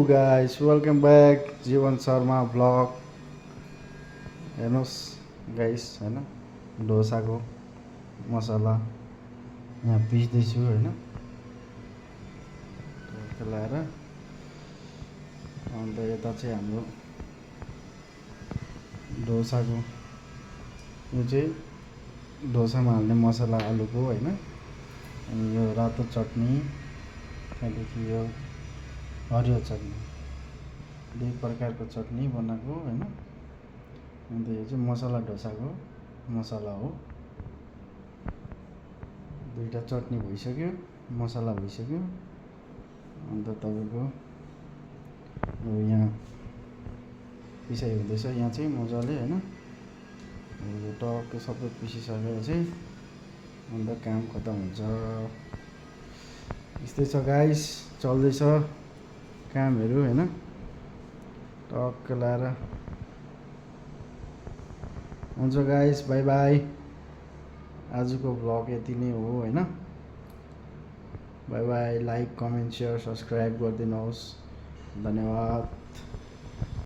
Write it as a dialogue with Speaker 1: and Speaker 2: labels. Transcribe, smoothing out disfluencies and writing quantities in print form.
Speaker 1: Guys welcome back जीवन Sharma blog. हेर्नुहोस् guys होइन डोसाको मसला यहाँ पिस्दैछु होइन लाएर। अन्त यता चाहिँ हाम्रो डोसाको यो चाहिँ डोसामा हाल्ने मसला आलुको होइन। अनि यो रातो चटनी, त्यहाँदेखि यो हरियो चटनी, दुई प्रकारको चटनी बनाएको होइन। अन्त यो चाहिँ मसला डोसाको मसला हो। दुईटा चटनी भइसक्यो, मसला भइसक्यो। अन्त तपाईँको अब यहाँ पिसाइ हुँदैछ यहाँ चाहिँ मजाले होइन। यो टक्कै सबै पिसिसकेर चाहिँ अन्त काम खतम हुन्छ। यस्तै छ गाइस, चल्दैछ कामहरू होइन। टक्क लाएर हुन्छ गाइस, बाई बाई। आजको भ्लग यति नै हो होइन। By by. Like comment share subscribe गरिदिनुहोस्। धन्यवाद।